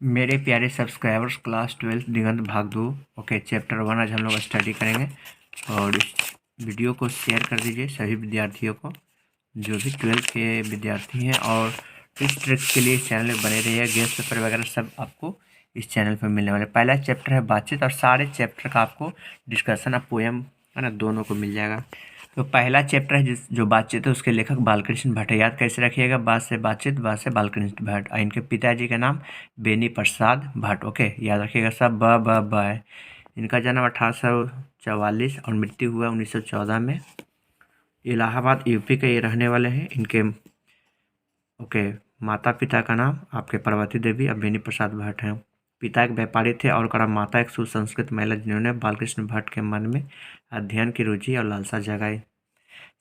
मेरे प्यारे subscribers, class 12 दिगंत भाग 2 ओके चैप्टर 1 आज हम लोग स्टडी करेंगे। और इस वीडियो को शेयर कर दीजिए सभी विद्यार्थियों को जो भी 12 के विद्यार्थी हैं। और इस ट्रिक्स के लिए इस चैनल में बने रहिए। गेस्ट पेपर वगैरह सब आपको इस चैनल पर मिलने वाले। पहला चैप्टर है बातचीत, और सारे चैप्टर का आपको डिस्कशन और पोएम है ना, दोनों को मिल जाएगा। तो पहला चैप्टर है जो बातचीत है, उसके लेखक बालकृष्ण भट्ट है। याद कैसे रखिएगा, बात से बातचीत, बात से बालकृष्ण भट्ट। और इनके पिताजी का नाम बेनी प्रसाद भट्ट। ओके, याद रखिएगा सब। ब है। इनका जन्म 1844 और मृत्यु हुआ 1914 में। इलाहाबाद यूपी के ये रहने वाले हैं। इनके ओके माता पिता का नाम आपके पार्वती देवी और बेनी प्रसाद भट्ट हैं। पिता एक व्यापारी थे और माता एक सुसंस्कृत महिला, जिन्होंने बालकृष्ण भट्ट के मन में अध्ययन की रुचि और लालसा जगाई।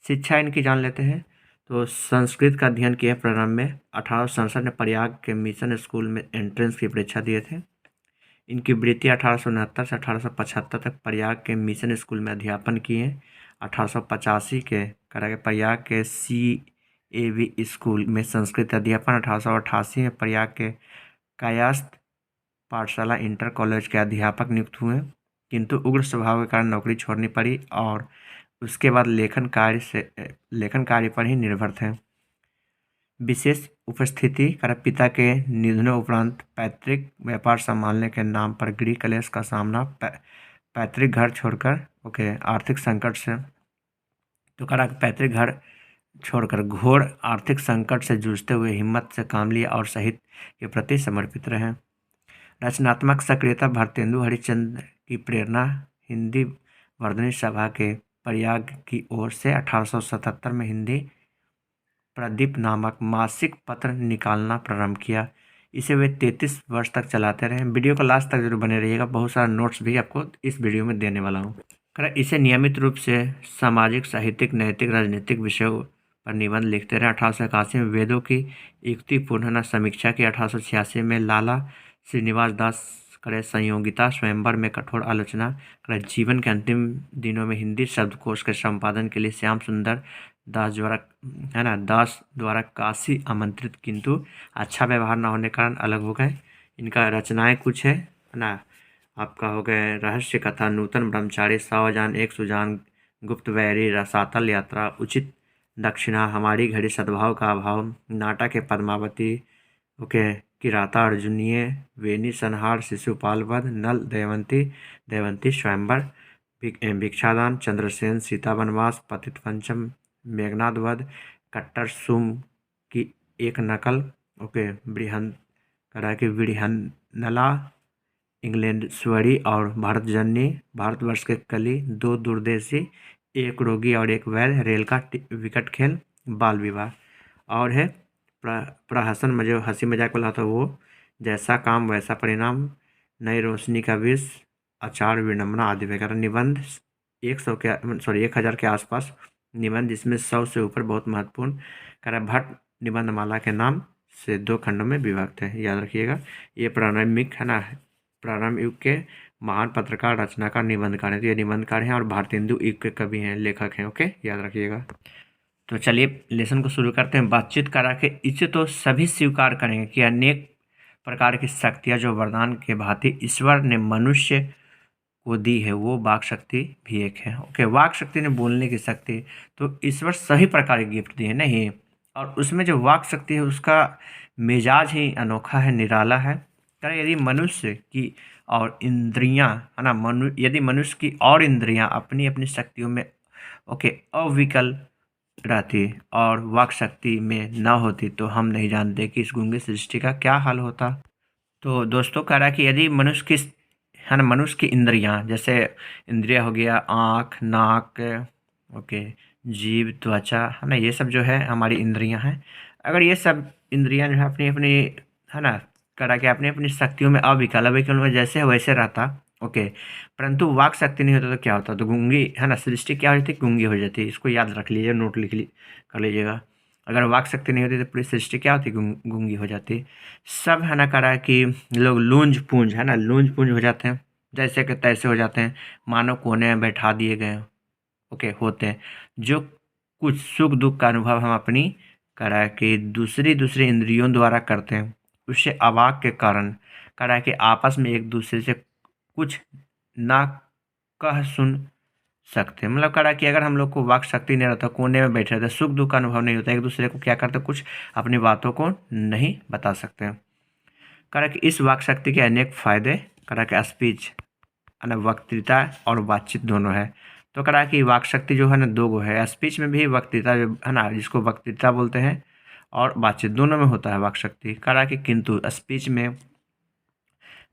शिक्षा इनकी जान लेते हैं। तो संस्कृत का अध्ययन किया प्रारंभ में। 1867 में प्रयाग के मिशन स्कूल में एंट्रेंस की परीक्षा दिए थे। इनकी वृत्ति 1869 से 1875 तक प्रयाग के मिशन स्कूल में अध्यापन किए। 1885 के प्रयाग के CAV स्कूल में संस्कृत अध्यापन। 1888 में प्रयाग के कायस्थ पाठशाला इंटर कॉलेज के अध्यापक नियुक्त हुए, किंतु उग्र स्वभाव के कारण नौकरी छोड़नी पड़ी और उसके बाद लेखन कार्य पर ही निर्भर थे। विशेष उपस्थिति पिता के निधन उपरांत पैतृक व्यापार संभालने के नाम पर गृह कलेश का सामना, पैतृक घर छोड़कर आर्थिक संकट से पैतृक घर छोड़कर घोर आर्थिक संकट से जूझते हुए हिम्मत से काम लिया और साहित्य के प्रति समर्पित रहे। रचनात्मक सक्रियता भारतेंदु हरिश्चंद्र की प्रेरणा हिंदी वर्धनी सभा के प्रयाग की ओर से 1877 में हिंदी प्रदीप नामक मासिक पत्र निकालना प्रारंभ किया। इसे वे 33 वर्ष तक चलाते रहे। वीडियो को लास्ट तक जरूर बने रहिएगा, बहुत सारा नोट्स भी आपको इस वीडियो में देने वाला हूँ। इसे नियमित रूप से सामाजिक, साहित्यिक, नैतिक, राजनीतिक विषयों पर निबंध लिखते रहे। 1881 में वेदों की युक्तिपूर्ण समीक्षा की। 1886 में लाला श्रीनिवास दास संयोगिता स्वयंवर में कठोर आलोचना। जीवन के अंतिम दिनों में हिंदी शब्दकोश के संपादन के लिए श्याम सुंदर दास द्वारा काशी आमंत्रित, किंतु अच्छा व्यवहार न होने के कारण अलग हो गए। इनका रचनाएं कुछ है ना, आपका हो गए रहस्य कथा, नूतन ब्रह्मचारी, सावजान, एक सुजान, गुप्त वैरी, रसातल यात्रा, उचित दक्षिणा, हमारी घड़ी, सद्भाव का अभाव, नाटक है पद्मावती, किराता अर्जुनीय, वेनी संहार, शिशुपाल वध, नल दमयंती स्वयंवर, भिक्षादान, चंद्रसेन, सीता वनवास, पतित पंचम, मेघनाद वध, कट्टर सुम की एक नकल, ब्रिहन्नला, इंग्लैंडेश्वरी और भारतजननी, भारतवर्ष के कली, दो दूरदेशी, एक रोगी और एक वैद्य, रेल का विकट खेल, बाल विवाह। और है प्रहसन में जो हंसी मजाक वाला था वो, जैसा काम वैसा परिणाम, नई रोशनी का विष, आचार विडम्बना आदि वगैरह। निबंध 1000 के आसपास निबंध, जिसमें 100 से ऊपर बहुत महत्वपूर्ण भट्ट निबंधमाला के नाम से 2 खंडों में विभक्त है। याद रखिएगा, ये प्रारंभिक है ना, प्रारंभ युग के महान पत्रकार, रचनाकार, निबंधकार हैं। तो ये निबंधकार हैं और भारतेंदु युग के कवि हैं, लेखक हैं। ओके, याद रखिएगा। तो चलिए लेसन को शुरू करते हैं। बातचीत करा के इसे तो सभी स्वीकार करेंगे कि अनेक प्रकार की शक्तियाँ जो वरदान के भांति ईश्वर ने मनुष्य को दी है, वो वाक शक्ति भी एक है। ओके, वाक शक्ति ने बोलने की शक्ति, तो ईश्वर सभी प्रकार के गिफ्ट दिए नहीं, और उसमें जो वाक शक्ति है उसका मिजाज ही अनोखा है, निराला है। यदि मनुष्य की और इंद्रियां है ना, यदि मनुष्य की और इंद्रियां अपनी अपनी शक्तियों में अविकल रहती और वाक शक्ति में न होती, तो हम नहीं जानते कि इस गूंगे सृष्टि का क्या हाल होता। तो दोस्तों कह रहा है कि यदि मनुष्य की इंद्रियां, जैसे इंद्रिया हो गया आँख, नाक, जीभ, त्वचा, है ना, ये सब जो है हमारी इंद्रियां हैं। अगर ये सब इंद्रियां जो है अपनी अपनी है ना करा के अपनी अपनी शक्तियों में अविकल में जैसे है वैसे रहता, परंतु वाक शक्ति नहीं होता तो क्या होता, तो गूंगी है ना सृष्टि क्या हो जाती, गूंगी हो जाती। इसको याद रख लीजिए, नोट कर लीजिएगा। अगर वाक शक्ति नहीं होती तो पूरी सृष्टि क्या होती, गूंगी हो जाती। सब है ना करा कि लोग लूंज पूंज हो जाते हैं, जैसे कि तैसे हो जाते हैं, मानो कोने में बैठा दिए गए होते हैं। जो कुछ सुख दुख का अनुभव हम अपनी करा कि दूसरी इंद्रियों द्वारा करते हैं, उससे अवाक के कारण करा कि आपस में एक दूसरे से कुछ ना कह सुन सकते, मतलब करा कि अगर हम लोग को वाक शक्ति नहीं रहता, कोने में बैठे रहते, सुख दुख का अनुभव नहीं होता, एक दूसरे को क्या करते, कुछ अपनी बातों को नहीं बता सकते। करा कि इस वाक शक्ति के अनेक फायदे, करा कि स्पीच है ना, वक्तृता और बातचीत दोनों है। तो करा कि वाक शक्ति जो है ना दो गो है, स्पीच में भी वक्तृता जो है ना, जिसको वक्तृता बोलते हैं, और बातचीत दोनों में होता है वाक शक्ति। करा कि किंतु स्पीच में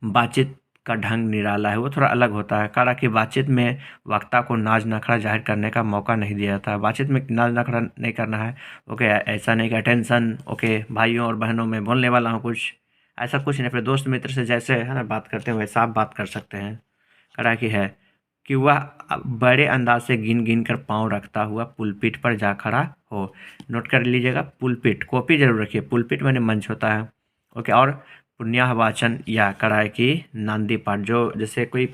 बातचीत का ढंग निराला है, वो थोड़ा अलग होता है। करा कि बातचीत में वक्ता को नाज नखरा जाहिर करने का मौका नहीं दिया जाता है। बातचीत में नाज नखरा नहीं करना है, ओके, ऐसा नहीं कि अटेंशन, ओके, भाइयों और बहनों में बोलने वाला हूँ कुछ, ऐसा कुछ नहीं। अपने दोस्त मित्र से जैसे है ना बात करते हैं वैसा आप बात कर सकते हैं। करा कि है कि वह बड़े अंदाज से गिन गिन कर पाँव रखता हुआ पुलपिट पर जा खड़ा हो। नोट कर लीजिएगा, पुलपिट, कॉपी जरूर रखिए, पुलपिट मैंने मंच होता है, ओके। और पुण्याह वाचन या करा कि नांदी पाठ, जो जैसे कोई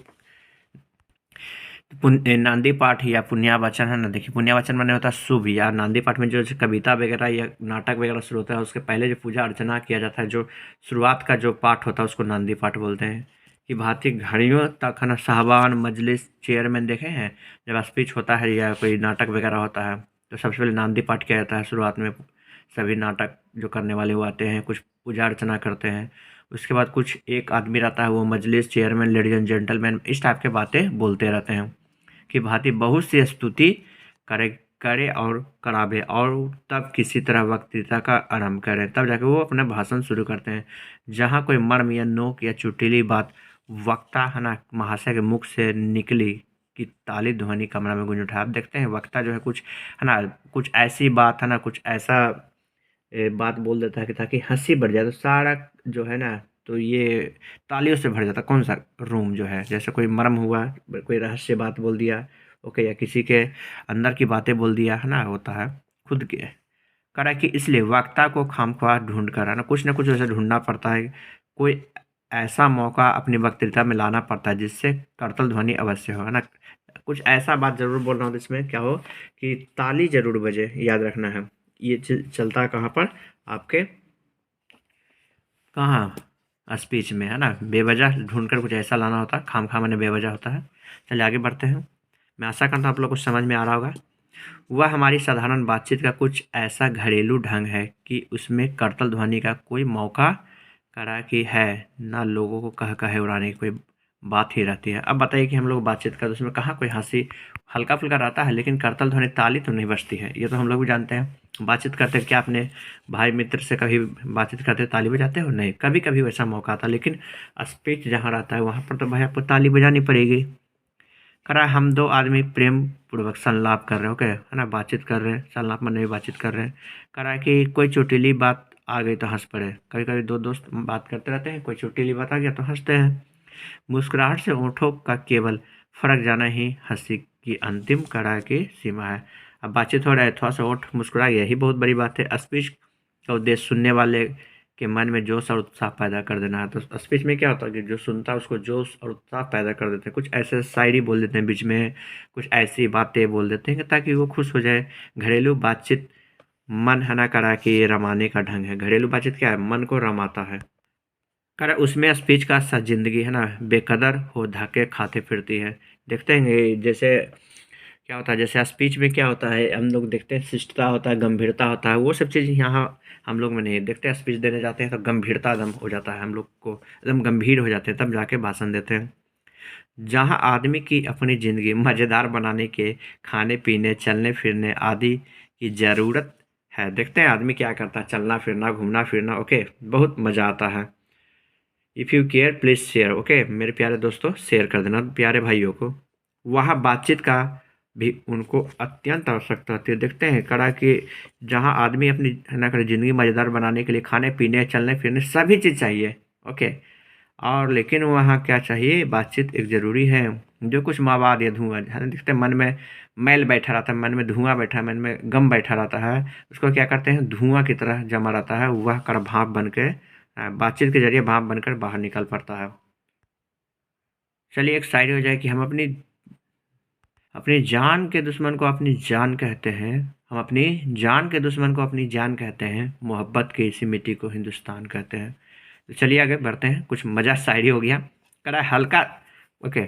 नांदी पाठ या पुण्या वाचन है ना, देखिए पुण्या वाचन माने होता है शुभ, या नांदी पाठ में जो कविता वगैरह या नाटक वगैरह शुरू होता है उसके पहले जो पूजा अर्चना किया जाता है, जो शुरुआत का जो पाठ होता है उसको नांदी पाठ बोलते हैं। कि भारतीय घड़ियों तक है ना साहबान मजलिस चेयरमैन देखे हैं, जब स्पीच होता है या कोई नाटक वगैरह होता है तो सबसे पहले नांदी पाठ किया जाता है शुरुआत में। सभी नाटक जो करने वाले वो आते हैं, कुछ पूजा अर्चना करते हैं, उसके बाद कुछ एक आदमी रहता है वो मजलिस चेयरमैन, लेडीज एंड जेंटलमैन, इस टाइप के बातें बोलते रहते हैं। कि भांति बहुत सी स्तुति करे करे और करावे, और तब किसी तरह वक्तृता का आरंभ करें, तब जाके वो अपना भाषण शुरू करते हैं। जहाँ कोई मर्म या नोक या चुटीली बात वक्ता है ना महाशय के मुख से निकली कि ताली ध्वनि कमरा में गूंज उठा। आप देखते हैं वक्ता जो है कुछ है ना, कुछ ऐसी बात है ना, कुछ ऐसा बात बोल देता है कि ताकि हंसी बढ़ जाए, तो सारा जो है ना तो ये तालियों से भर जाता। कौन सा रूम जो है, जैसे कोई मर्म हुआ, कोई रहस्य बात बोल दिया, ओके, या किसी के अंदर की बातें बोल दिया है ना, होता है खुद के करा कि इसलिए वक्ता को खामख्वाह ढूंढ कर है ना कुछ ऐसा ढूंढना पड़ता है, कोई ऐसा मौका अपनी वक्तृता में लाना पड़ता है जिससे करतल ध्वनि अवश्य हो, है ना। कुछ ऐसा बात जरूर बोल रहा हूँ जिसमें क्या हो कि ताली जरूर बजे, याद रखना है। ये चलता है कहाँ पर आपके, कहाँ स्पीच में, है ना। बेवजह ढूंढकर कुछ ऐसा लाना होता है, खामखा माने बेवजह होता है। चलिए आगे बढ़ते हैं। मैं आशा करता हूँ आप लोग को समझ में आ रहा होगा। वह हमारी साधारण बातचीत का कुछ ऐसा घरेलू ढंग है कि उसमें करतल ध्वनि का कोई मौका करा कि है ना, लोगों को कह कहे उड़ाने की कोई बात ही रहती है। अब बताइए कि हम लोग बातचीत करते उसमें कहाँ कोई हंसी, हल्का फुल्का रहता है, लेकिन करतल ध्वनि ताली तो नहीं बजती है, ये तो हम लोग भी जानते हैं। बातचीत करते क्या अपने भाई मित्र से कभी बातचीत करते ताली बजाते हो? नहीं, कभी कभी वैसा मौका आता, लेकिन स्पीच जहाँ रहता है वहाँ पर तो भाई आपको ताली बजानी पड़ेगी। करा हम दो आदमी प्रेम पूर्वक संलाप कर रहे हैं, ओके, है ना, बातचीत कर रहे हैं, संलाप में नहीं बातचीत कर रहे हैं। करा कि कोई चोटीली बात आ गई तो हंस पड़े। कभी कभी दो दोस्त बात करते रहते हैं, कोई चोटीली बात आ गया तो हंसते हैं। मुस्कुराहट से होठों का केवल फर्क जाना ही हंसी की अंतिम कड़ा की सीमा है। अब बातचीत हो रहा है, थोड़ा सा होठ मुस्कुरा गया, यही बहुत बड़ी बात है। स्पीच का उद्देश्य सुनने वाले के मन में जोश और उत्साह पैदा कर देना है। तो स्पीच में क्या होता है कि जो सुनता है उसको जोश और उत्साह पैदा कर देते हैं, कुछ ऐसे शायरी बोल देते हैं बीच में, कुछ ऐसी बातें बोल देते हैं ताकि वो खुश हो जाए। घरेलू बातचीत मन हना करा कि रमाने का ढंग है। घरेलू बातचीत क्या है, मन को रमाता है। कर उसमें स्पीच का सा जिंदगी है ना बेकदर हो धक्के खाते फिरती है। देखते हैं जैसे क्या होता है, जैसे स्पीच में क्या होता है, हम लोग देखते हैं शिष्टता होता है, गंभीरता होता है, वो सब चीज़ यहाँ हम लोग में नहीं देखते हैं। स्पीच देने जाते हैं तो गंभीरता एकदम हो जाता है, हम लोग को एकदम गंभीर हो जाते हैं, तब जाके भाषण देते हैं। जहाँ आदमी की अपनी ज़िंदगी मज़ेदार बनाने के खाने पीने चलने फिरने आदि की ज़रूरत है। देखते हैं आदमी क्या करता है, चलना फिरना घूमना फिरना, ओके, बहुत मज़ा आता है। If you care please share, okay, मेरे प्यारे दोस्तों शेयर कर देना प्यारे भाइयों को। वहाँ बातचीत का भी उनको अत्यंत आवश्यकता होती है। देखते हैं कड़ा कि जहाँ आदमी अपनी ना करे ज़िंदगी मज़ेदार बनाने के लिए खाने पीने चलने फिरने सभी चीज़ चाहिए, ओके, और लेकिन वहाँ क्या चाहिए, बातचीत एक ज़रूरी है। जो कुछ मवाद या धुआं है, देखते हैं मन में मैल बैठा रहता है, मन में धुआं बैठा है, मन में गम बैठा रहता है, उसको क्या करते हैं धुआं की तरह जमा रहता है, वह कर भाप बन के बातचीत के जरिए भाप बनकर बाहर निकल पड़ता है। चलिए एक शायरी हो जाए कि हम अपनी अपनी जान के दुश्मन को अपनी जान कहते हैं, हम अपनी जान के दुश्मन को अपनी जान कहते हैं, मोहब्बत की इसी मिट्टी को हिंदुस्तान कहते हैं। तो चलिए आगे बढ़ते हैं। कुछ मजा शायरी हो गया। कह रहा है हल्का, ओके,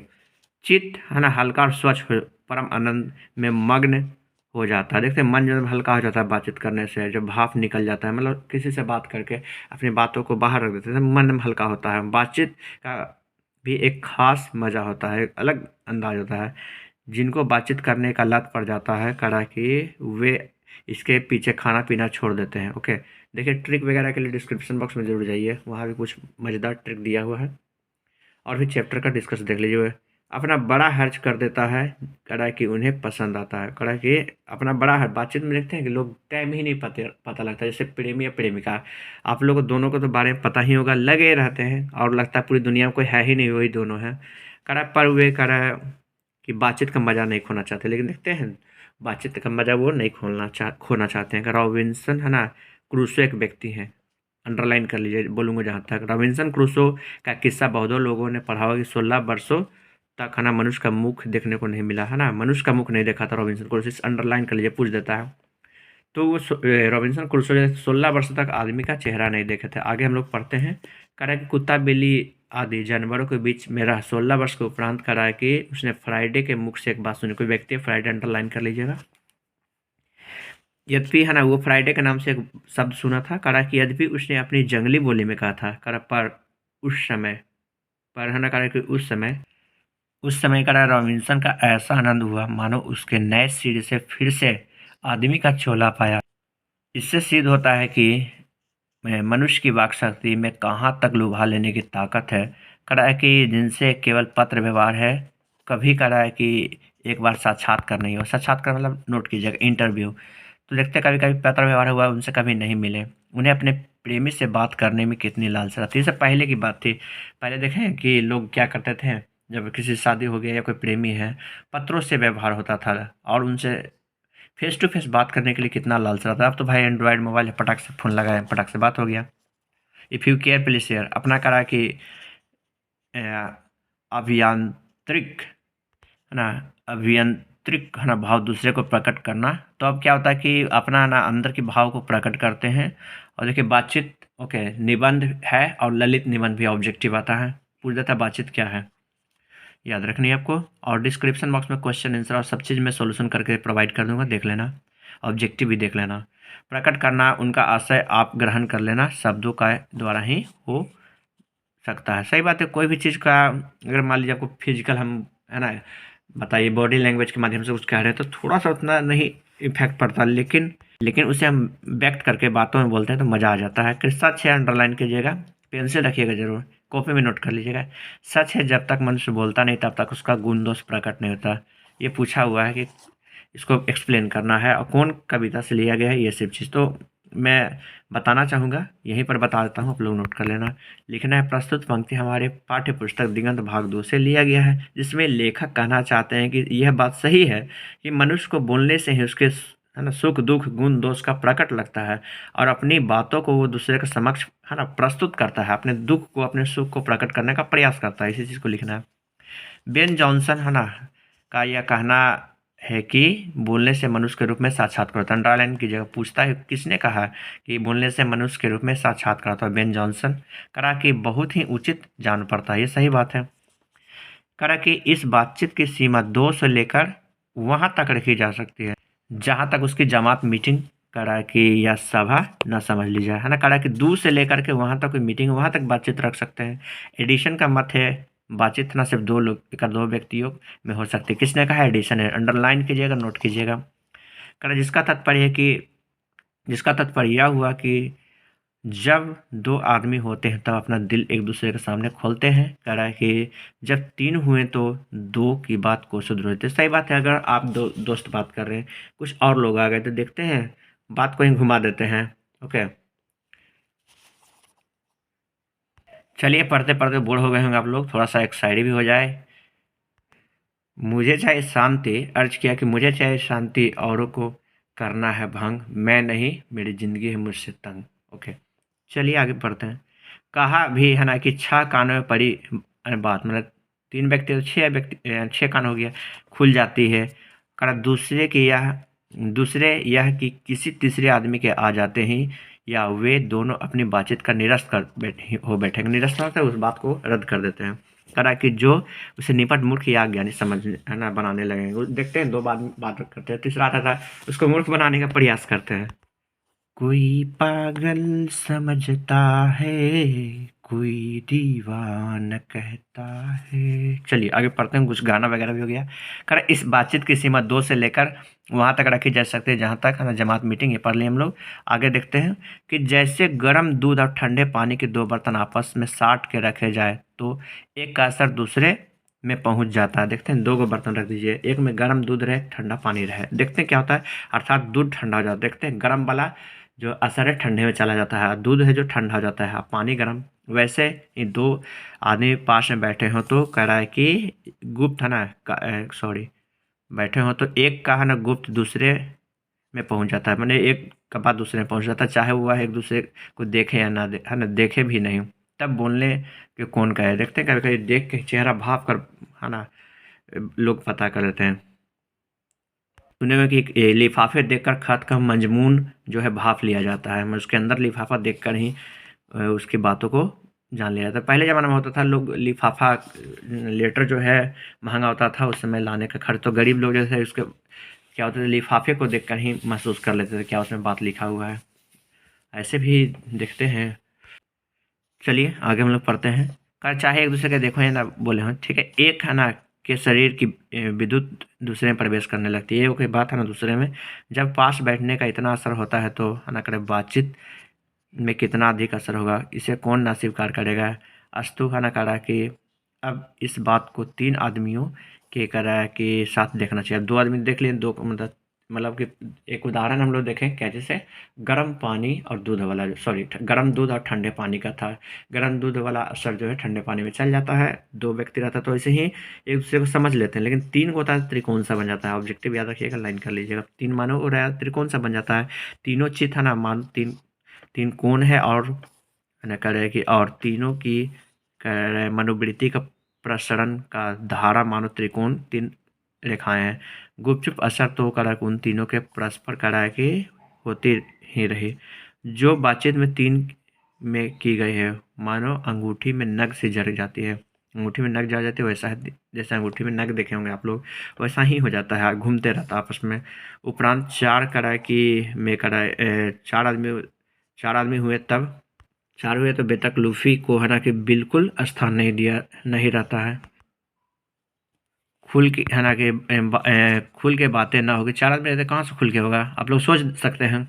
चित्त है ना हल्का और स्वच्छ हो, परम आनंद में मग्न हो जाता है। देखते हैं मन जब हल्का हो जाता है बातचीत करने से, जब भाप निकल जाता है, मतलब किसी से बात करके अपनी बातों को बाहर रख देते हैं, मन हल्का होता है। बातचीत का भी एक खास मज़ा होता है, एक अलग अंदाज होता है। जिनको बातचीत करने का लत पड़ जाता है कड़ा कि वे इसके पीछे खाना पीना छोड़ देते हैं। ओके, देखिए ट्रिक वगैरह के लिए डिस्क्रिप्शन बॉक्स में जरूर जाइए, वहाँ भी कुछ मज़ेदार ट्रिक दिया हुआ है। और फिर चैप्टर का डिस्कस देख लीजिए। अपना बड़ा खर्च कर देता है कड़ा कि उन्हें पसंद आता है। कड़ा कि अपना बड़ा है, बातचीत में देखते हैं कि लोग टाइम ही नहीं पता लगता। जैसे प्रेमी या प्रेमिका, आप लोग दोनों को तो बारे में पता ही होगा, लगे रहते हैं और लगता है पूरी दुनिया में कोई है ही नहीं, वही दोनों हैं। कड़ा पर वे कड़ा कि बातचीत का मज़ा नहीं खोना चाहते, लेकिन देखते हैं बातचीत का मज़ा वो नहीं खोना चाहते हैं। रॉबिन्सन है ना क्रूसो एक व्यक्ति हैं, अंडरलाइन कर लीजिए बोलूँगा जहाँ तक। रॉबिन्सन क्रूसो का किस्सा बहुत लोगों ने पढ़ा होगा कि 16 वर्षों तक है ना मनुष्य का मुख देखने को नहीं मिला, है ना, मनुष्य का मुख नहीं देखा था रॉबिन्सन क्रूसो। अंडरलाइन कर लीजिए, पूछ देता है। तो वो रॉबिन्सन क्रूसो ने 16 वर्ष तक आदमी का चेहरा नहीं देखे थे। आगे हम लोग पढ़ते हैं। कह रहा है कि कुत्ता बिल्ली आदि जानवरों के बीच में रहा 16 वर्ष के उपरांत करा है कि उसने फ्राइडे के मुख से एक बात सुनी। कोई व्यक्ति फ्राइडे अंडरलाइन कर लीजिएगा। यद्यपि है ना वो फ्राइडे के नाम से एक शब्द सुना था। करा कि यद्यपि उसने अपनी जंगली बोली में कहा था। करा पर उस समय पर है ना करा कि उस समय करा रॉबिन्सन का ऐसा आनंद हुआ मानो उसके नए सिरे से फिर से आदमी का चोला पाया। इससे सिद्ध होता है कि मनुष्य की वाक शक्ति में कहाँ तक लुभा लेने की ताकत है। करा है कि जिनसे केवल पत्र व्यवहार है, कभी करा है कि एक बार साक्षात्कार नहीं हो। साक्षात्कार मतलब नोट कीजिएगा, इंटरव्यू। तो देखते कभी कभी पत्र व्यवहार हुआ, उनसे कभी नहीं मिले। उन्हें अपने प्रेमी से बात करने में कितनी लालसा रहती है। इससे पहले की बात थी, पहले देखें कि लोग क्या करते थे, जब किसी शादी हो गया या कोई प्रेमी है, पत्रों से व्यवहार होता था और उनसे फेस टू फेस बात करने के लिए कितना लालसा रहता है। अब तो भाई एंड्रॉयड मोबाइल है, पटाख से फ़ोन लगाए, पटाख से बात हो गया। If you care please share, अपना करा कि अभियांत्रिक है ना, अभियंत्रिक है ना भाव दूसरे को प्रकट करना। तो अब क्या होता है कि अपना ना अंदर के भाव को प्रकट करते हैं। और देखिए बातचीत, ओके, निबंध है और ललित निबंध भी ऑब्जेक्टिव आता है। पूछ देता है बातचीत क्या है, याद रखनी है आपको। और डिस्क्रिप्शन बॉक्स में क्वेश्चन आंसर और सब चीज़ मैं सोल्यूशन करके प्रोवाइड कर दूंगा, देख लेना। ऑब्जेक्टिव भी देख लेना। प्रकट करना, उनका आशय आप ग्रहण कर लेना, शब्दों का द्वारा ही हो सकता है। सही बात है। कोई भी चीज़ का अगर मान लीजिए आपको फिजिकल हम है ना बताइए बॉडी लैंग्वेज के माध्यम से कुछ कह रहे हैं तो थोड़ा सा उतना नहीं इफेक्ट पड़ता, लेकिन उसे हम व्यक्त करके बातों में बोलते हैं तो मज़ा आ जाता है। किस्सा 6 अंडरलाइन कीजिएगा, पेंसिल रखिएगा जरूर, कॉपी में नोट कर लीजिएगा। सच है जब तक मनुष्य बोलता नहीं तब तक उसका गुण दोष प्रकट नहीं होता। ये पूछा हुआ है कि इसको एक्सप्लेन करना है और कौन कविता से लिया गया है, ये सब चीज़ तो मैं बताना चाहूँगा, यहीं पर बता देता हूँ, आप लोग नोट कर लेना। लिखना है प्रस्तुत पंक्ति हमारे पाठ्य पुस्तक दिगंत भाग 2 से लिया गया है, जिसमें लेखक कहना चाहते हैं कि यह बात सही है कि मनुष्य को बोलने से ही उसके है ना सुख दुख गुण दोष का प्रकट लगता है और अपनी बातों को वो दूसरे के समक्ष है ना प्रस्तुत करता है, अपने दुख को अपने सुख को प्रकट करने का प्रयास करता है। इसी चीज़ को लिखना है। बेन जॉनसन है ना का यह कहना है कि बोलने से मनुष्य के रूप में साक्षात्कार होता है। अंडरलाइन की जगह पूछता है किसने कहा कि बोलने से मनुष्य के रूप में साक्षात्कार होता है। Ben Jonson. करा कि बहुत ही उचित जान पड़ता है, ये सही बात है। करा कि इस बातचीत की सीमा 2 से लेकर वहाँ तक रखी जा सकती है जहाँ तक उसकी जमात मीटिंग करा कि या सभा न समझ ली जाए, है ना। करा कि 2 से लेकर के वहाँ तक कोई मीटिंग, वहाँ तक बातचीत रख सकते हैं। एडिशन का मत है बातचीत ना सिर्फ 2 लोग का 2 व्यक्तियों में हो सकती है। किसने कहा, एडिशन है, अंडरलाइन कीजिएगा, नोट कीजिएगा। करा जिसका तात्पर्य यह हुआ कि जब 2 आदमी होते हैं तब अपना दिल एक दूसरे के सामने खोलते हैं। कह रहा है कि जब 3 हुए तो 2 की बात को सुधर होते। सही बात है। अगर आप 2 दोस्त बात कर रहे हैं, कुछ और लोग आ गए तो देखते हैं बात को ही घुमा देते हैं। ओके, चलिए पढ़ते पढ़ते बोर हो गए होंगे आप लोग, थोड़ा सा एक शायरी भी हो जाए। मुझे चाहे शांति, अर्ज किया कि मुझे चाहे शांति, औरों को करना है भंग, मैं नहीं मेरी जिंदगी है मुझसे तंग। ओके, चलिए आगे पढ़ते हैं। कहा भी है ना कि 6 कानों में पड़ी बात, मतलब 3 व्यक्ति तो 6 कान हो गया, खुल जाती है। कहा दूसरे यह कि किसी तीसरे आदमी के आ जाते ही या वे दोनों अपनी बातचीत का निरस्त कर बैठेंगे। निरस्त होता है, उस बात को रद्द कर देते हैं। करा कि जो उसे निपट मूर्ख या अज्ञानी समझ है ना बनाने लगेंगे। वो देखते हैं, 2 बात करते हैं, तीसरा आता था उसको मूर्ख बनाने का प्रयास करते हैं। कोई पागल समझता है, कोई दीवाना कहता है। चलिए आगे पढ़ते हैं, कुछ गाना वगैरह भी हो गया। कर इस बातचीत की सीमा 2 से लेकर वहाँ तक रखी जा सकती है जहाँ तक है ना जमात मीटिंग, ये पढ़ लिए हम लोग। आगे देखते हैं कि जैसे गर्म दूध और ठंडे पानी के 2 बर्तन आपस में साट के रखे जाए तो एक का असर दूसरे में पहुंच जाता है। देखते हैं 2 गो बर्तन रख दीजिए, एक में गर्म दूध रहे, ठंडा पानी रहे। देखते हैं क्या होता है, अर्थात दूध ठंडा हो जाता है। देखते हैं गर्म वाला जो असर है ठंडे में चला जाता है, दूध है जो ठंडा हो जाता है, पानी गर्म। वैसे ये 2 आदमी पास में बैठे हो तो कह रहा है कि गुप्त है ना बैठे हो तो एक का है ना गुप्त दूसरे में पहुंच जाता है, मैंने एक का बात दूसरे में पहुंच जाता है, चाहे वह एक दूसरे को देखे या ना है ना देखे भी नहीं, तब बोलने के कौन कहे। देखते हैं कभी कभी देख के चेहरा भाप कर है ना लोग पता कर लेते हैं। सुने में कि लिफाफे देखकर खत का मजमून जो है भाप लिया जाता है, उसके अंदर लिफाफा देखकर ही उसकी बातों को जान लिया जाता है। पहले ज़माना में होता था लोग लिफाफा लेटर जो है महंगा होता था, उस समय लाने का खर्च, तो गरीब लोग जैसे उसके क्या होता था लिफाफे को देखकर ही महसूस कर लेते थे क्या उसमें बात लिखा हुआ है। ऐसे भी देखते हैं। चलिए आगे हम लोग पढ़ते हैं। कर चाहे एक दूसरे के देखो या ना बोले हो, ठीक है, एक है ना के शरीर की विद्युत दूसरे में प्रवेश करने लगती है, कोई बात है ना दूसरे में। जब पास बैठने का इतना असर होता है तो है ना करे बातचीत में कितना अधिक असर होगा, इसे कौन ना स्वीकार करेगा। अस्तु है ना करा कि अब इस बात को 3 आदमियों के करा के साथ देखना चाहिए। 2 आदमी देख लिए, 2 मतलब कि एक उदाहरण हम लोग देखें क्या, जैसे गर्म पानी और दूध वाला गर्म दूध और ठंडे पानी का था। गर्म दूध वाला असर जो है ठंडे पानी में चल जाता है, 2 व्यक्ति रहता है तो ऐसे ही एक दूसरे को समझ लेते हैं। लेकिन 3 को होता है त्रिकोण सा बन जाता है। ऑब्जेक्टिव याद रखिएगा, लाइन कर लीजिएगा। 3 मानो हो रहा है त्रिकोण सा बन जाता है। तीनों चित है ना मान 3 कोण है और है ना कह रहे हैं कि और तीनों की कह रहे मनोवृत्ति का प्रसरण का धारा मानो त्रिकोण 3 रेखाएं हैं। गुपचुप असर तो करा उन तीनों के परस्पर करा कि होती ही रही, जो बातचीत में 3 में की गई है मानो अंगूठी में नग से जड़ जाती है। अंगूठी में नग जा जाती है वैसा है, जैसे अंगूठी में नग देखे होंगे आप लोग, वैसा ही हो जाता है, घूमते रहता है आपस में। उपरांत 4 करा कि में करा 4 आदमी हुए, तब 4 हुए तो बेतकल्लुफ़ी को है ना कि बिल्कुल स्थान नहीं रहता है। खुल के है ना कि खुल के बातें ना होगी। 4 आदमी रहते कहाँ से खुल के होगा, आप लोग सोच सकते हैं।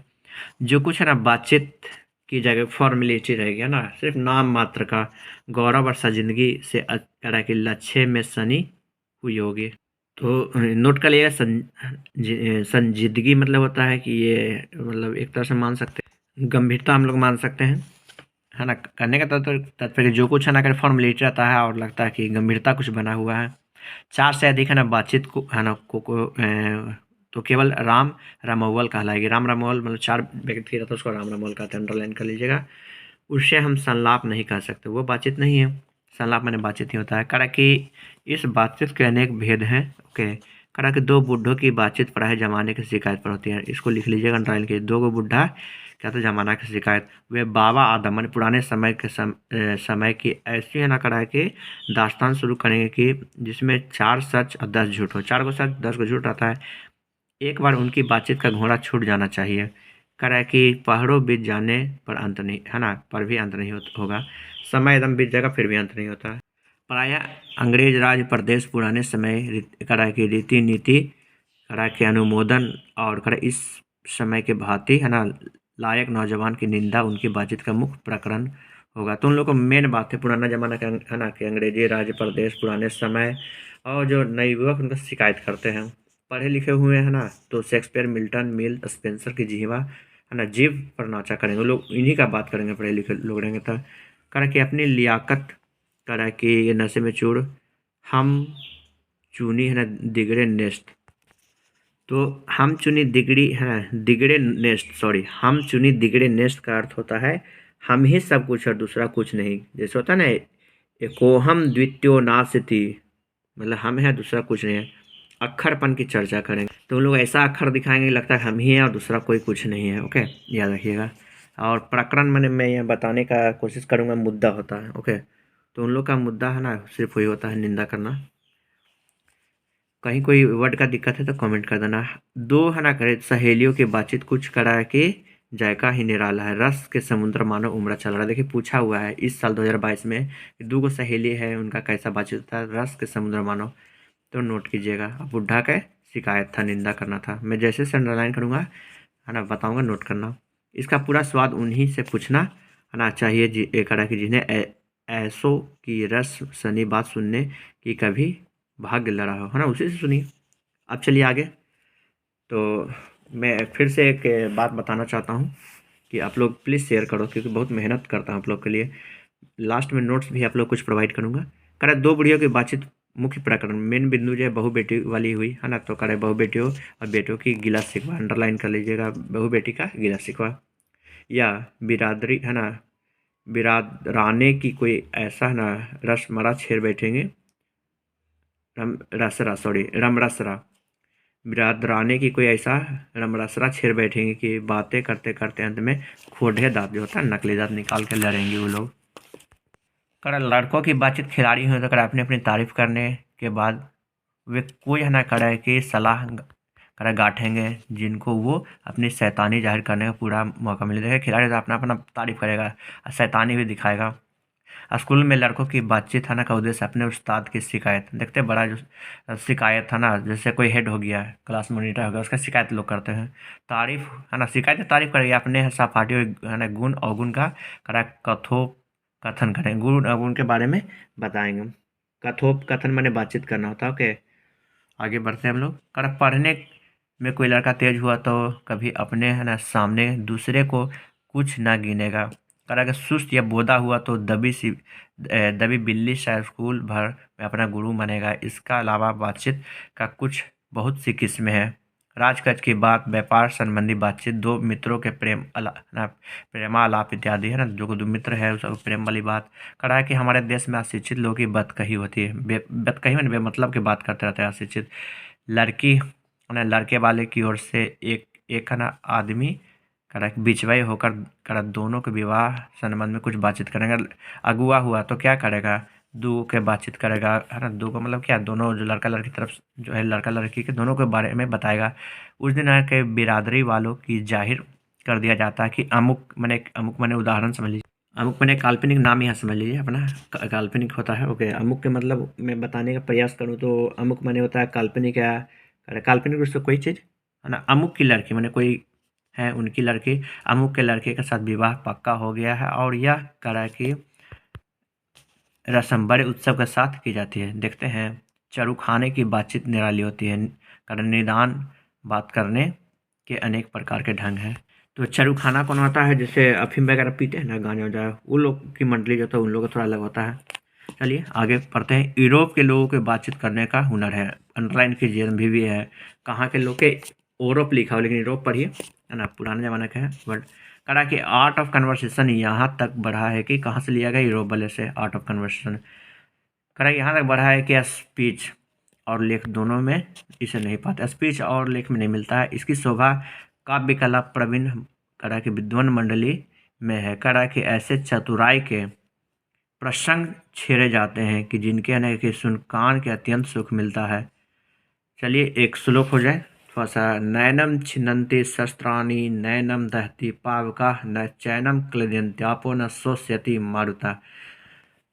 जो कुछ है ना बातचीत की जगह फॉर्मेलिटी रहेगी, है ना सिर्फ नाम मात्र का, गौरव और संजीदगी से करा कि लक्ष्य में सनी हुई होगी। तो नोट कर लिएगा, संजीदगी मतलब होता है कि ये मतलब एक तरह से मान सकते हैं गंभीरता, हम लोग मान सकते हैं, है ना। करने का तात्पर्य जो कुछ है ना अगर फॉर्मेलिटी रहता है और लगता है कि गंभीरता कुछ बना हुआ है। 4 से अधिक है ना बातचीत को है ना तो केवल राम रामोवल कहलाएगी। राम रामोवल मतलब 4 व्यक्ति रहता है उसको राम रामोवल कहते हैं, अंडरलाइन कर लीजिएगा। उससे हम संलाप नहीं कह सकते, वो बातचीत नहीं है। संलाप मैंने बातचीत ही होता है। करा कि इस बातचीत के अनेक भेद हैं। ओके, करा कि 2 बुढ़ों की बातचीत पराए जमाने की शिकायत पर होती है। इसको लिख लीजिएगा अंडरलाइन के, 2 गो बुढ़ा क्या था जमाना की शिकायत। वे बाबा आदम यानी पुराने समय के समय की ऐसी है ना करा कि दास्तान शुरू करेंगे कि जिसमें 4 सच और 10 झूठ हो। 4 को सच 10 को झूठ रहता है। एक बार उनकी बातचीत का घोड़ा छूट जाना चाहिए। करा कि पहाड़ों बीत जाने पर अंत नहीं है ना, पर भी अंत नहीं होगा। समय एकदम बीत जाएगा फिर भी अंत नहीं होता है। प्रायः अंग्रेज राज प्रदेश पुराने समय करा की रीति नीति करा के अनुमोदन और करा इस समय के भांति है ना लायक नौजवान की निंदा उनकी बातचीत का मुख्य प्रकरण होगा। तो उन लोगों को मेन बात है पुराना जमाना का है ना कि अंग्रेजी राज प्रदेश पुराने समय, और जो नए युवक उनका शिकायत करते हैं। पढ़े लिखे हुए हैं ना तो शेक्सपियर, मिल्टन, मिल, स्पेंसर की जीवा है ना जीव पर नाचा करेंगे, वो लोग इन्हीं का बात करेंगे पढ़े लिखे लोग रहेंगे। तो करा कि अपनी लियाकत करा कि ये नशे में चूर हम चुनी है ना दिगड़े नेस्ट। तो हम चुनी दिगड़ी है ना दिगड़े नेस्ट हम चुनी दिगड़े नेस्ट का अर्थ होता है हम ही सब कुछ और दूसरा कुछ नहीं। जैसे होता है ना एकोहम द्वितीयो नास्ति, मतलब हम है दूसरा कुछ नहीं है। अक्षरपन की चर्चा करेंगे तो लोग ऐसा अक्षर दिखाएंगे लगता है हम ही हैं और दूसरा कोई कुछ नहीं है। ओके, याद रखिएगा। और प्रकरण मैंने मैं यहाँ बताने का कोशिश करूँगा मुद्दा होता है। ओके, तो उन लोग का मुद्दा है ना सिर्फ वही होता है निंदा करना। कहीं कोई वर्ड का दिक्कत है तो कमेंट कर देना। दो है ना करे सहेलियों की बातचीत कुछ करा के जायका ही निराला है, रस के समुद्र मानो उमड़ा चल रहा है। देखिए पूछा हुआ है इस साल 2022 में कि दो गो सहेली है उनका कैसा बातचीत होता है, रस के समुद्र मानो। तो नोट कीजिएगा। अब बुढ़ा का शिकायत था, निंदा करना था। मैं जैसे से अंडरलाइन करूँगा है ना बताऊँगा, नोट करना। इसका पूरा स्वाद उन्हीं से पूछना है ना चाहिए जी एक करा कि जिन्हें ऐसो की रस सनी बात सुनने की कभी भाग्य लड़ा हो, है ना, उसी से सुनिए। अब चलिए आगे। तो मैं फिर से एक बात बताना चाहता हूँ कि आप लोग प्लीज़ शेयर करो, क्योंकि बहुत मेहनत करता हूँ आप लोग के लिए। लास्ट में नोट्स भी आप लोग कुछ प्रोवाइड करूँगा। करें दो बुढ़ियों की बातचीत मुख्य प्रकरण मेन बिंदु जो है बहू बेटी वाली हुई है ना। तो करें बहू बेटियों और बेटों की गिला शिकवा, अंडरलाइन कर लीजिएगा, बहू बेटी का गिला शिकवा। या बिरादरी है ना, बिरादराने की कोई ऐसा है ना रसमरा छेड़ बैठेंगे, रमरसरा बिरादराने की कोई ऐसा रमरसरा छेड़ बैठेंगे कि बातें करते करते अंत में खोढ़े दांत जो होता है नकली दांत निकाल के लड़ेंगे वो लोग। कर लड़कों की बातचीत खिलाड़ी हुई तो कर अपनी अपनी तारीफ करने के बाद वे कोई है ना करे कि सलाह करे गांठेंगे जिनको वो अपनी शैतानी जाहिर करने का पूरा मौका मिले। देखिए खिलाड़ी तो अपना अपना तारीफ करेगा और शैतानी भी दिखाएगा। स्कूल में लड़कों की बातचीत है ना का उद्देश्य अपने उस्ताद की शिकायत, देखते हैं बड़ा जो शिकायत है ना, जैसे कोई हेड हो गया है, क्लास मॉनिटर हो गया, उसका शिकायत लोग करते हैं। तारीफ है ना, शिकायत तारीफ करेंगे अपने सहपाठियों है ना गुण अवगुण का करा कथन करेंगे, गुण अवगुण के बारे में बताएंगे। कथोपकथन मैंने बातचीत करना होता है। ओके, आगे बढ़ते हैं हम लोग। कर पढ़ने में कोई लड़का तेज हुआ तो कभी अपने है ना सामने दूसरे को कुछ ना गिनेगा। कर अगर सुस्त या बोदा हुआ तो दबी बिल्ली शायद स्कूल भर में अपना गुरु मानेगा। इसका अलावा बातचीत का कुछ बहुत सी किस्में हैं। राजकाज की बात, व्यापार संबंधी बातचीत, दो मित्रों के प्रेमालाप इत्यादि है ना, जो दो मित्र है उसका प्रेम वाली बात। करा है कि हमारे देश में अशिक्षित लोगों की बतकही होती है, बतकही में बेमतलब की बात करते रहते हैं अशिक्षित। लड़की है लड़के वाले की ओर से एक है ना आदमी करा बिचवाई होकर करा दोनों के विवाह संबंध में कुछ बातचीत करेंगे। अगुआ हुआ तो क्या करेगा, दो के बातचीत करेगा है ना, दो का मतलब क्या, दोनों जो लड़का लड़की तरफ जो है लड़का लड़की के दोनों के बारे में बताएगा। उस दिन के बिरादरी वालों की जाहिर कर दिया जाता है कि अमुक मैंने उदाहरण समझ लीजिए, अमुक मैंने काल्पनिक नाम यहाँ समझ लीजिए अपना, काल्पनिक होता है। ओके, अमुक के मतलब मैं बताने का प्रयास करूँ तो अमुक मैंने होता है काल्पनिक या काल्पनिक रूप से कोई चीज़ है ना। अमुक की लड़की मैंने कोई है उनकी लड़की, अमुक के लड़के के साथ विवाह पक्का हो गया है और यह करा कि रस्म बड़े उत्सव के साथ की जाती है। देखते हैं चरू खाने की बातचीत निराली होती है, कारण निदान बात करने के अनेक प्रकार के ढंग हैं। तो चरू खाना कौन होता है, जैसे अफीम वगैरह पीते हैं ना गांजा वांजा, वो लोग की मंडली जो होता है उन लोग का थोड़ा अलग होता है। चलिए आगे पढ़ते हैं। यूरोप के लोगों के बातचीत करने का हुनर है, अंडरलाइन कीजिए भी है। कहाँ के लोग के, यूरोप लिखा हो लेकिन यूरोप पढ़िए है ना, पुराने ज़माने का है वर्ड। करा कि आर्ट ऑफ कन्वर्सेशन यहाँ तक बढ़ा है कि कहाँ से लिया गया, यूरोप वाले से आर्ट ऑफ कन्वर्सेशन। करा यहाँ तक बढ़ा है कि स्पीच और लेख दोनों में इसे नहीं पाते, स्पीच और लेख में नहीं मिलता है। इसकी शोभा काव्य कला प्रवीण करा कि विद्वान मंडली में है। करा कि ऐसे चतुराई के प्रसंग छेड़े जाते हैं कि जिनके न कि सुन कान के अत्यंत सुख मिलता है। चलिए एक श्लोक हो जाए थोड़ा सा। नैनम छिन्नन्ति शस्त्राणि नैनम दहति पावका न चैनम क्लेदन्त्यापो न शोष्यति मारुता।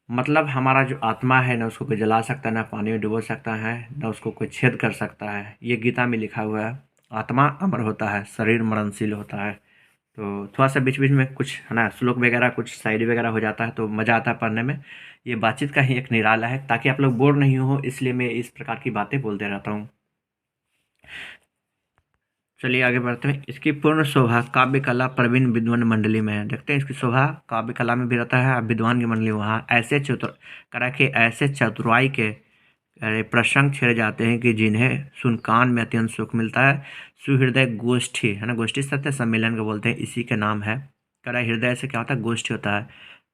मतलब हमारा जो आत्मा है न उसको कोई जला सकता है, न पानी में डुबो सकता है, न उसको कोई छेद कर सकता है। ये गीता में लिखा हुआ है। आत्मा अमर होता है, शरीर मरणशील होता है। तो थोड़ा सा बीच बीच में कुछ है ना श्लोक वगैरह कुछ साइड वगैरह हो जाता है तो मज़ा आता है पढ़ने में। ये बातचीत का ही एक निराला है, ताकि आप लोग बोर नहीं हो, इसलिए मैं इस प्रकार की बातें बोलते रहता हूँ। चलिए आगे बढ़ते हैं। इसकी पूर्ण शोभा काव्य कला प्रवीण विद्वान मंडली में है। देखते हैं इसकी शोभा काव्य कला में भी रहता है, विद्वान की मंडली वहाँ ऐसे करा के ऐसे चतुराई के प्रसंग छेड़े जाते हैं कि जिन्हें सुन कान में अत्यंत सुख मिलता है। सुहृदय गोष्ठी है ना, गोष्ठी सत्य सम्मेलन को बोलते हैं, इसी के नाम है। करा हृदय से क्या होता है, गोष्ठी होता है।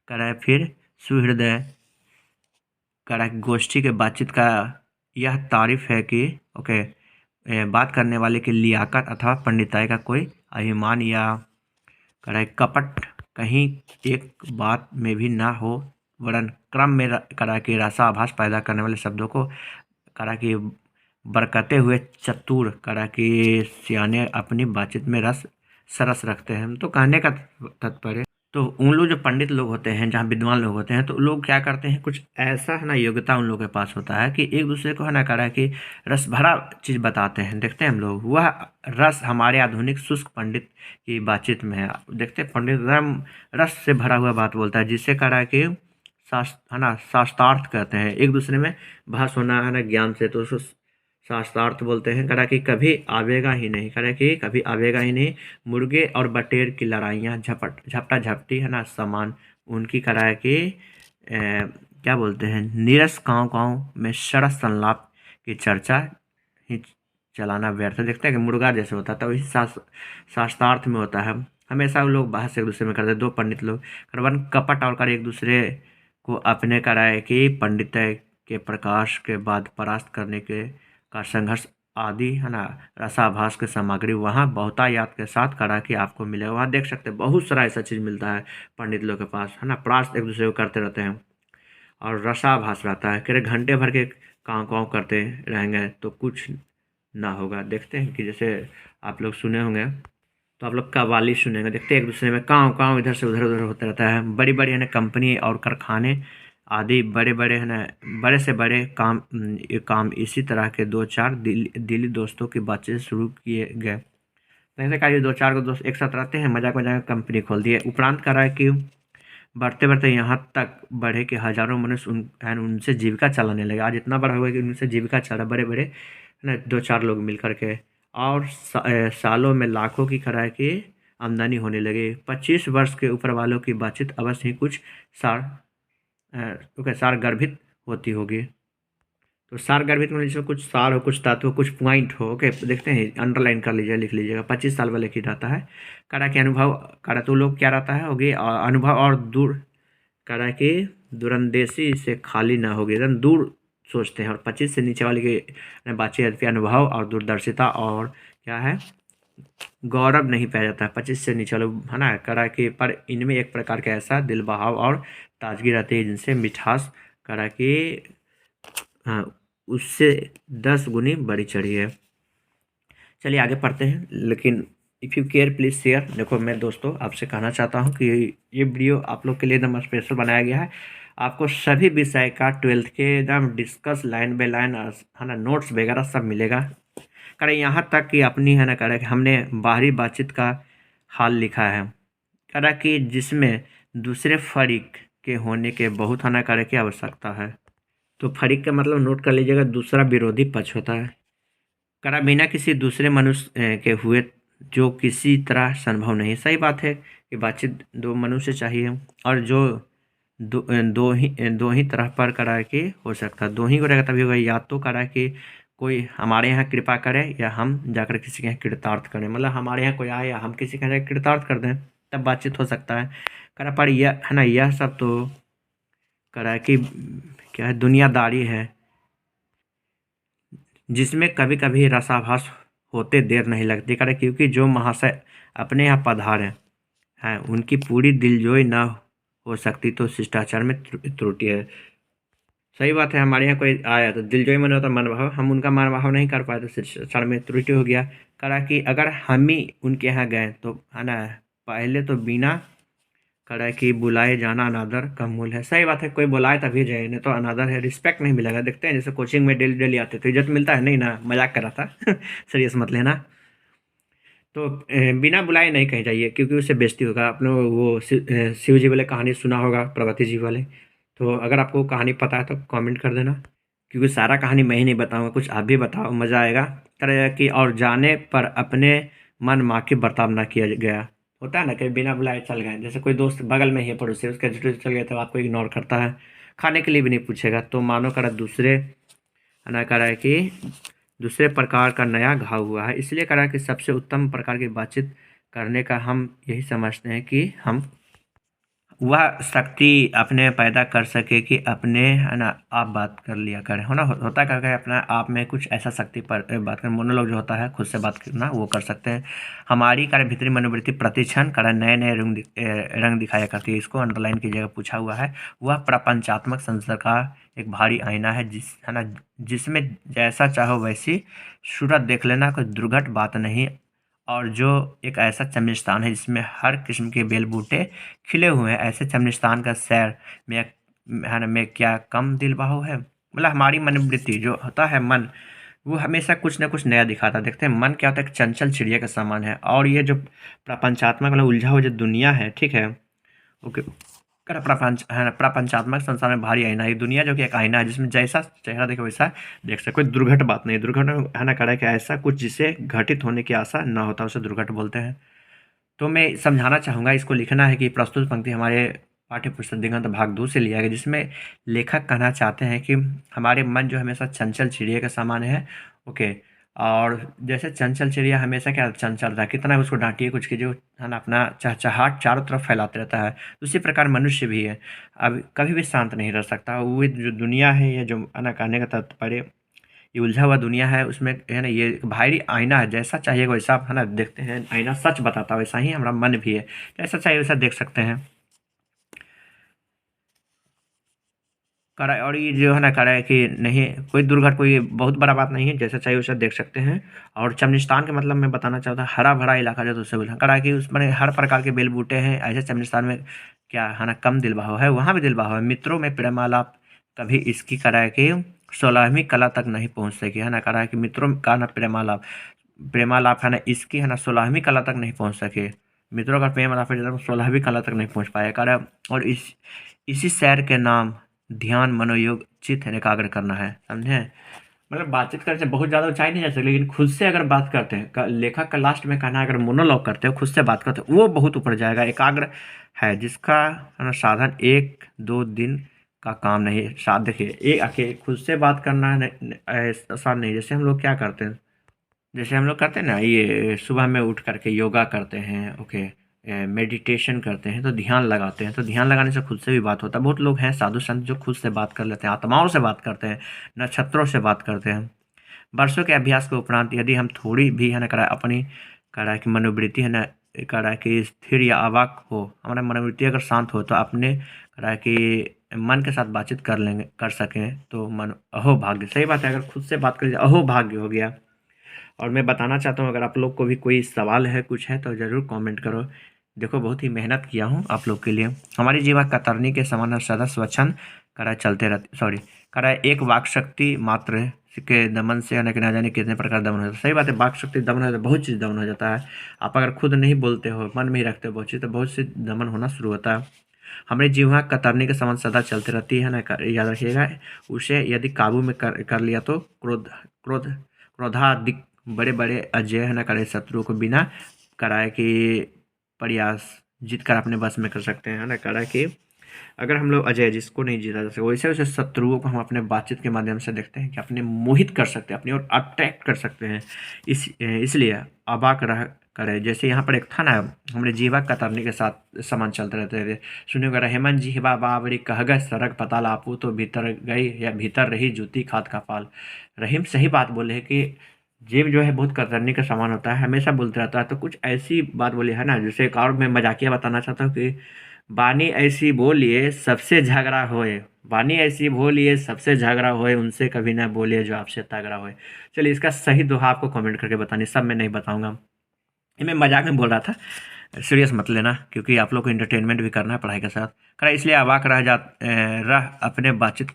करा फिर सुहृदय करा गोष्ठी के बातचीत का यह तारीफ है कि ओके बात करने वाले की लियाकत अथवा पंडिताई का कोई अभिमान या करा कपट कहीं एक बात में भी ना हो, वरन क्रम में करा के रसाभास पैदा करने वाले शब्दों को करा कि बरकते हुए चतुर करा कि सियाने अपनी बातचीत में रस सरस रखते हैं। तो कहने का तात्पर्य, तो उन लोग जो पंडित लोग होते हैं, जहाँ विद्वान लोग होते हैं, तो लोग क्या करते हैं, कुछ ऐसा है ना योग्यता उन लोगों के पास होता है कि एक दूसरे को है ना करा कि रस भरा चीज़ बताते हैं। देखते हैं हम लोग वह रस हमारे आधुनिक शुष्क पंडित की बातचीत में है। देखते हैं पंडित एकदम रस से भरा हुआ बात बोलता है, जिससे करा कि शास्त्र है ना शास्त्रार्थ कहते हैं। एक दूसरे में बहस होना है ना ज्ञान से, तो उसको शास्त्रार्थ बोलते हैं। करा कि कभी आवेगा ही नहीं, करा कि कभी आवेगा ही नहीं, मुर्गे और बटेर की लड़ाइयाँ झपटा झपटी है ना समान उनकी। करा कि क्या बोलते हैं, नीरस गाँव गाँव में सरस संलाप की चर्चा ही चलाना व्यर्थ। देखते हैं कि मुर्गा जैसे होता है, तो वही शास्त्रार्थ में होता है। हमेशा वो लोग बहस एक दूसरे में करते हैं, दो पंडित लोग करवन कपट और कर एक दूसरे को अपने कराए कि पंडित के प्रकाश के बाद परास्त करने के का संघर्ष आदि है ना रसाभास के सामग्री वहाँ बहुतायात के साथ करा कि आपको मिलेगा। वहाँ देख सकते हैं बहुत सारा ऐसा चीज़ मिलता है पंडित लोग के पास, है ना। परास्त एक दूसरे को करते रहते हैं और रसाभास रहता है। कह घंटे भर के काँव काँव करते रहेंगे तो कुछ ना होगा। देखते हैं कि जैसे आप लोग सुने होंगे, तो आप लोग कव्वाली सुनेंगे। देखते हैं एक दूसरे में काँव काँव इधर से उधर उधर होता रहता है। बड़ी बड़ी है ना कंपनी और कारखाने आदि बड़े बड़े है ना बड़े से बड़े काम ये काम इसी तरह के दो चार दिली दोस्तों की बातचीत शुरू किए गए। जैसे कहा दो चार को दोस्त एक साथ रहते हैं, मजाक मजाक में कंपनी खोल दिए। उपरांत करा है कि बढ़ते बढ़ते यहाँ तक बढ़े कि हजारों मनुष्य उनसे जीविका चलाने लगे। आज इतना बड़ा हुआ कि उनसे जीविका चला, बड़े बड़े है ना दो चार लोग मिल करके, और सालों में लाखों की कराए की आमदनी होने लगी। 25 वर्ष के ऊपर वालों की बातचीत अवश्य ही कुछ सार गर्भित होती होगी। तो सार गर्भित में जिसमें कुछ सार हो, कुछ तत्व, कुछ पॉइंट हो। ओके, देखते हैं, अंडरलाइन कर लीजिए, लिख लीजिएगा। 25 साल वाले की रहता है करा के अनुभव करा, तो लोग क्या रहता है होगी अनुभव और दूर करा कि दूरंदेशी से खाली ना होगी, एकदम दूर सोचते हैं। और 25 से नीचे वाले की बातचीत अनुभव और दूरदर्शिता और क्या है गौरव नहीं पाया जाता है। 25 से नीचे वाले है ना करा कि पर इनमें एक प्रकार का ऐसा दिल बहाव और ताजगी रहती है जिनसे मिठास करा कि हाँ उससे 10 गुनी बढ़ी चढ़ी है। चलिए आगे पढ़ते हैं, लेकिन if you care please share. देखो मैं दोस्तों आपसे कहना चाहता हूँ कि ये वीडियो आप लोग के लिए एकदम स्पेशल बनाया गया है। आपको सभी विषय का 12th के एकदम डिस्कस लाइन बाय लाइन है ना नोट्स वगैरह सब मिलेगा। करें यहाँ तक कि अपनी है ना करें हमने बाहरी बातचीत का हाल लिखा है करा कि जिसमें दूसरे फरीक के होने के बहुत है ना करे की आवश्यकता है। तो फरीक का मतलब नोट कर लीजिएगा, दूसरा विरोधी पक्ष होता है। करा बिना किसी दूसरे मनुष्य के हुए जो किसी तरह संभव नहीं। सही बात है कि बातचीत दो मनुष्य चाहिए, और जो दो ही तरह पर करा के हो सकता है। दो ही को रहेगा तभी होगा, या तो करा कि कोई हमारे यहाँ कृपा करे या हम जाकर किसी के यहाँ कृतार्थ करें। मतलब हमारे यहाँ कोई आए या हम किसी के यहाँ कृतार्थ कर दें, तब बातचीत हो सकता है। करा पर यह है ना यह सब तो करा कि क्या है दुनियादारी है, जिसमें कभी कभी रसाभास होते देर नहीं लगती। करा क्योंकि जो महाशय अपने यहाँ पधारे हैं उनकी पूरी दिलजोई न हो सकती तो शिष्टाचार में त्रुटि है। सही बात है, हमारे यहाँ कोई आया तो दिलजोई मन होता मनभाव, हम उनका मनभाव नहीं कर पाए तो शिष्टाचार में त्रुटि हो गया। करा कि अगर हम ही उनके यहाँ गए तो है ना पहले तो बिना करा कि बुलाए जाना अनादर का मूल है। सही बात है, कोई बुलाए तभी जाए, नहीं तो अनादर है, रिस्पेक्ट नहीं मिलेगा। देखते हैं जैसे कोचिंग में डेली डेली आते तो इज्जत मिलता है नहीं ना, मजाक कर रहा था सीरियस मत लेना। तो बिना बुलाए नहीं कहीं जाइए क्योंकि उससे बेइज्जती होगा। आपने वो शिव जी वाले कहानी सुना होगा, पार्वती जी वाले। तो अगर आपको कहानी पता है तो कमेंट कर देना, क्योंकि सारा कहानी मैं ही नहीं बताऊंगा, कुछ आप भी बताओ, मज़ा आएगा। करेगा कि और जाने पर अपने मन माँ के बर्ताव ना किया गया। होता है ना कि बिना बुलाए चल गए, जैसे कोई दोस्त बगल में ही है पड़ोसी, उसके झूठे चल गए तो आपको इग्नोर करता है, खाने के लिए भी नहीं पूछेगा, तो मानो करा दूसरे ना करा है कि दूसरे प्रकार का नया घाव हुआ है। इसलिए करा कि सबसे उत्तम प्रकार की बातचीत करने का हम यही समझते हैं कि हम वह शक्ति अपने पैदा कर सके कि अपने है ना आप बात कर लिया करें, है ना। होता क्या है, अपना आप में कुछ ऐसा शक्ति पर बात कर, मोनोलॉग जो होता है खुद से बात करना, वो कर सकते हैं। हमारी कार्य भीतरी मनोवृत्ति प्रतिक्षण कार्य नए नए रंग दिखाया करती है। इसको अंडरलाइन की जगह पूछा हुआ है। वह प्रपंचात्मक संसार का एक भारी आईना है, है ना, जिसमें जैसा चाहो वैसी सूरत देख लेना, कोई दुर्घट बात नहीं। और जो एक ऐसा चमनिस्तान है जिसमें हर किस्म के बेल बूटे खिले हुए हैं, ऐसे चमनिस्तान का सैर में, है ना, में क्या कम दिल बहाव है। मतलब हमारी मनोवृत्ति जो होता है, मन, वो हमेशा कुछ ना कुछ नया दिखाता। देखते हैं मन क्या होता है, एक चंचल चिड़िया का समान है। और ये जो प्रपंचात्मक मतलब उलझा हुआ जो दुनिया है, ठीक है, ओके, प्रपंच है ना, प्रपंचात्मक संसार में भारी आईना है। दुनिया जो कि एक आईना है, जिसमें जैसा चेहरा देखो वैसा देख सकते। कोई दुर्घट बात नहीं, दुर्घट है ना, कड़ा कि ऐसा कुछ जिसे घटित होने की आशा ना होता, उसे दुर्घट बोलते हैं। तो मैं समझाना चाहूँगा, इसको लिखना है कि प्रस्तुत पंक्ति हमारे पाठ्य पुस्तक दिगंत भाग 2 से लिया गया, जिसमें लेखक कहना चाहते हैं कि हमारे मन जो हमेशा चंचल चिड़िया के समान है, ओके। और जैसे चंचल चिड़िया हमेशा क्या चंचल रहता है, कितना भी उसको डांटिए कुछ कीजिए, है ना, अपना चहचहाट चारों तरफ फैलाते रहता है। उसी प्रकार मनुष्य भी है, अब कभी भी शांत नहीं रह सकता। वो जो दुनिया है, ये जो है ना, कहने का तात्पर्य, ये उलझा हुआ दुनिया है, उसमें है ना, ये एक भारी आईना है, जैसा चाहिए वैसा आप, है ना, देखते हैं। आईना सच बताता है, वैसा ही हमारा मन भी है, जैसा चाहिए वैसा देख सकते हैं। करा, और ये जो है ना, करा है कि नहीं, कोई दुर्घट, कोई बहुत बड़ा बात नहीं है, जैसा चाहिए वैसा देख सकते हैं। और चमनिस्तान के मतलब मैं बताना चाहता हूँ, हरा भरा इलाका जो, तो उससे बोला करा कि उसमें हर प्रकार के बेल बूटे हैं। ऐसे चमनिस्तान में क्या है ना, कम दिल बहाव है, वहाँ भी दिल बहाव है। मित्रों में प्रेमालाप कभी इसकी करा है कि 16वीं कला तक नहीं पहुँच सकी, है ना। करा है कि मित्रों का ना प्रेमालाप, प्रेमालाप है ना, इसकी है ना 16वीं कला तक नहीं पहुँच सके। मित्रों का प्रेमालाप है जो 16वीं कला तक नहीं पहुँच पाया, करा। और इसी सैर के नाम ध्यान, मनोयोग, चित्त एकाग्र करना है, समझे। मतलब बातचीत करने से बहुत ज़्यादा ऊंचाई नहीं जा सकती, लेकिन खुद से अगर बात करते हैं, लेखक का लास्ट में कहना है, अगर मोनोलॉग करते हो, खुद से बात करते हो, वो बहुत ऊपर जाएगा। एकाग्र है जिसका, है ना, साधन 1-2 दिन का काम नहीं। साथ देखिए, एक अकेले खुद से बात करना आसान नहीं। जैसे हम लोग क्या करते हैं, जैसे हम लोग करते हैं ना, ये सुबह में उठ करके योगा करते हैं, ओके, मेडिटेशन करते हैं, तो ध्यान लगाते हैं, तो ध्यान लगाने से खुद से भी बात होता है। बहुत लोग हैं साधु संत जो खुद से बात कर लेते हैं, आत्माओं से बात करते हैं, नक्षत्रों से बात करते हैं। वर्षों के अभ्यास के उपरांत यदि हम थोड़ी भी, है ना, करा अपनी, करा की मनोवृत्ति, है ना, करा कि स्थिर या अवाक हो, हमारा मनोवृत्ति अगर शांत हो, तो अपने करा कि मन के साथ बातचीत कर लेंगे, कर सकें, तो मन अहो भाग्य, सही बात है। अगर खुद से बात करें, अहो भाग्य हो गया। और मैं बताना चाहता हूँ, अगर आप लोग को भी कोई सवाल है, कुछ है, तो ज़रूर कमेंट करो। देखो बहुत ही मेहनत किया हूँ आप लोग के लिए। हमारी जीवा कतरनी के समान है, सदा स्वच्छंद करा चलते रहते, सॉरी, करा एक वाक शक्ति मात्र के दमन से, यानी कि ना जाने कितने प्रकार दमन हो जाता है। सही बात है, वाक शक्ति दमन हो जाता है, बहुत चीज़ दमन हो जाता है। आप अगर खुद नहीं बोलते हो, मन में ही रखते हो बहुत चीज़, तो बहुत सी दमन होना शुरू होता है। हमारी जीवा कतरनी के समान सदा चलती रहती है ना, याद रखिएगा। उसे यदि काबू में कर लिया, तो क्रोधाधिक बड़े बड़े अजय, है ना, करे शत्रु को बिना कराए कि प्रयास जीत कर अपने बस में कर सकते हैं, है ना। करा कि अगर हम लोग अजय, जिसको नहीं जीता जा सकता, वैसे वैसे शत्रुओं को हम अपने बातचीत के माध्यम से देखते हैं कि अपने मोहित कर सकते हैं, अपनी ओर अट्रैक्ट कर सकते हैं। इसलिए अबाक रह करे, जैसे यहाँ पर एक था ना, हमने जीवा कतरनी के साथ समान चलते रहते थे। सुनिए अगर, हेमंत जी हिबा बाबरी कह गए सरक पताल, आपू तो भीतर गई या भीतर रही जूती खाद का पाल। रहीम सही बात बोले है कि जीव जो है बहुत कतरनी का सामान होता है, हमेशा बोलते रहता है। तो कुछ ऐसी बात बोली है ना, जैसे एक और मैं मजाकिया बताना चाहता हूँ कि बानी ऐसी बोलिए सबसे झगड़ा होए, बानी ऐसी बोलिए सबसे झगड़ा होए, उनसे कभी ना बोलिए जो आपसे तगड़ा होए। चलिए, इसका सही दोहा आपको कमेंट करके बतानी, सब मैं नहीं बताऊंगा, ये मैं मजाक में बोल रहा था, सीरियस मत लेना, क्योंकि आप लोग को इंटरटेनमेंट भी करना है पढ़ाई के साथ। करा इसलिए अवाक रह अपने बातचीत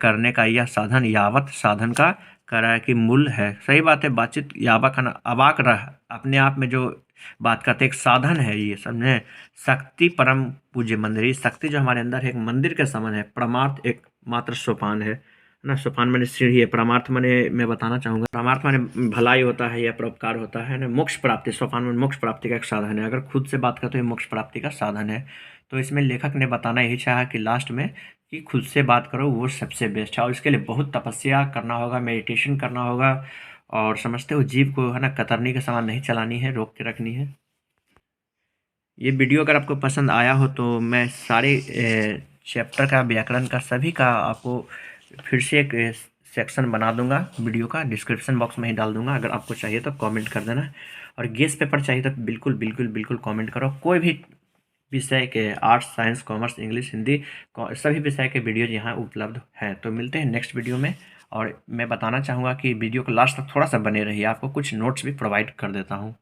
करने का यह साधन यावत साधन का करा कि मूल है। सही बात है, बातचीत यावक है ना, अवाक रह अपने आप में जो बात करते एक साधन है, ये समझे। शक्ति परम पूज्य मंदिर, ये शक्ति जो हमारे अंदर है एक मंदिर के समान है। परमार्थ एक मात्र सोपान है ना, सोपान माने सीढ़ी है, परमार्थ माने मैं बताना चाहूँगा, परमार्थ माने भलाई होता है या परोपकार होता है ना, मोक्ष प्राप्ति, सोपान में मोक्ष प्राप्ति का एक साधन है। अगर खुद से बात करते हो, मोक्ष प्राप्ति का साधन है। तो इसमें लेखक ने बताना यही चाहा कि लास्ट में कि खुद से बात करो, वो सबसे बेस्ट है। और इसके लिए बहुत तपस्या करना होगा, मेडिटेशन करना होगा। और समझते हो, जीव को है ना कतरनी के समान नहीं चलानी है, रोक के रखनी है। ये वीडियो अगर आपको पसंद आया हो तो मैं सारे चैप्टर का, व्याकरण का, सभी का आपको फिर से एक सेक्शन बना दूंगा वीडियो का, डिस्क्रिप्शन बॉक्स में ही डाल दूंगा। अगर आपको चाहिए तो कमेंट कर देना, और गेस्ट पेपर चाहिए तो बिल्कुल बिल्कुल बिल्कुल कमेंट करो। कोई भी विषय के, arts, science, commerce, English, Hindi, सभी विषय के वीडियो यहाँ उपलब्ध हैं। तो मिलते हैं नेक्स्ट वीडियो में। और मैं बताना चाहूँगा कि वीडियो को लास्ट तक थोड़ा सा बने रहिए, आपको कुछ नोट्स भी प्रोवाइड कर देता हूँ।